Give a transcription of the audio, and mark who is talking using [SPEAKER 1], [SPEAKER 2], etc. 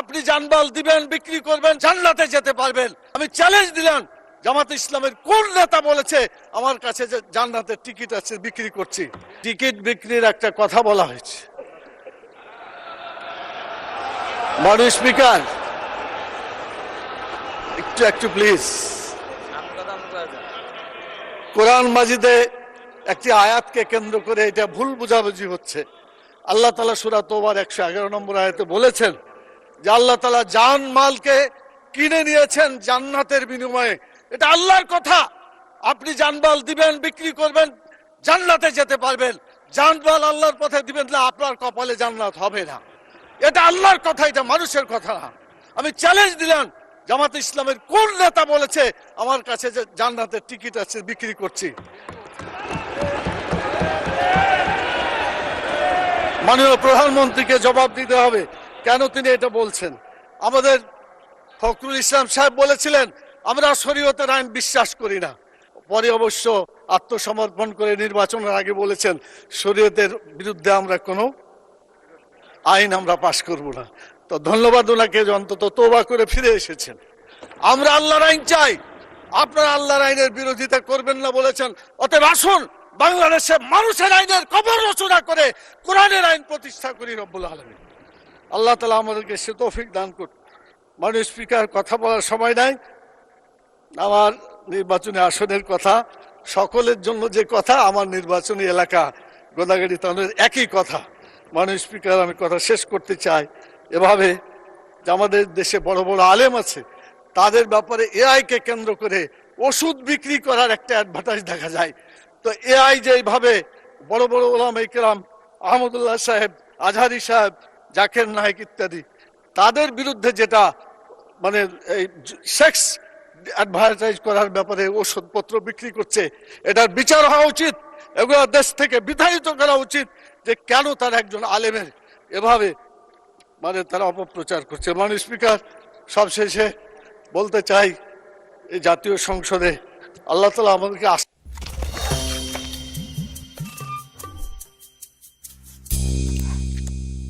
[SPEAKER 1] আপনি জানমাল দিবেন, বিক্রি করবেন, জান্নাতে যেতে পারবেন। আমি চ্যালেঞ্জ দিলাম, জামাত ইসলামের কোন নেতা বলেছে আমার কাছে যে জান্নাতের টিকিট আছে, বিক্রি করছি? টিকিট বিক্রির একটা কথা বলা হয়েছে। মাননীয় স্পিকার, একটু প্লিজ। কোরআন মাজিদে একটি আয়াতকে কেন্দ্র করে এটা ভুল বুঝাবুঝি হচ্ছে। আল্লাহ তাআলা সূরা তওবার 111 নম্বর আয়াতে বলেছেন যে আল্লাহ তাআলা জান মালকে কিনে নিয়েছেন জান্নাতের বিনিময়ে। এটা আল্লাহর কথা। আপনি জানমাল দিবেন, বিক্রি করবেন, জান্নাতে যেতে পারবেন। জানমাল আল্লাহর পথে দিবেন না, আপনার কপালে জান্নাত হবে না। এটা আল্লাহর কথা, এটা মানুষের কথা না। আমি চ্যালেঞ্জ দিলাম, জামাত ইসলামের কোন নেতা বলেছে আমার কাছে যে জান্নাতের টিকিট আছে, বিক্রি করছি? মাননীয় প্রধানমন্ত্রীকে জবাব দিতে হবে কেন তিনি এটা বলছেন। আমাদের ফখরুল ইসলাম সাহেব বলেছিলেন আমরা শরীয়তের আইন বিশ্বাস করি না, পরে অবশ্য আত্মসমর্পণ করে নির্বাচনের আগে বলেছেন শরীয়তের বিরুদ্ধে আমরা কোনো আইন আমরা পাশ করব না। তো ধন্যবাদ ওনাকে, অন্তত তওবা করে ফিরে এসেছেন। আমরা আল্লাহর আইন চাই, আপনারা আল্লাহর আইনের বিরোধিতা করবেন না বলেছেন। অতএব আসুন বাংলাদেশে মানুষের আইনের কবর রচনা করে কোরআনের আইন প্রতিষ্ঠা করি। রব্বুল আলামিন আল্লাহ তাআলা আমাদেরকে সে তৌফিক দান করুন। মাননীয় স্পিকার, কথা বলার সময় নাই। আমার নির্বাচনী আসনের কথা, সকলের জন্য যে কথা, আমার নির্বাচনী এলাকা গোদাগাড়ি থানার একই কথা। মাননীয় স্পিকার, আমি কথা শেষ করতে চাই এভাবে যে আমাদের দেশে বড় বড় আলেম আছে, তাদের ব্যাপারে এআইকে কেন্দ্র করে ওষুধ বিক্রি করার একটা অ্যাডভার্টাইজ দেখা যায়। তো এআই যে এইভাবে বড় বড় ওলামায়ে কেরাম, আহমদুল্লাহ সাহেব, আজহারি সাহেব, জাকের নায়েক ইত্যাদি, তাদের বিরুদ্ধে যেটা মানে এই সেক্স অ্যাডভার্টাইজ করার ব্যাপারে ওষুধপত্র বিক্রি করছে, এটার বিচার হওয়া উচিত। এগুলো দেশ থেকে বিতাড়িত করা উচিত যে কেন তারা একজন আলেমের এভাবে মানে তারা অপপ্রচার করছে। মাননীয় স্পিকার, সবশেষে বলতে চাই এই জাতীয় সংসদে আল্লাহ তাআলা আমাদেরকে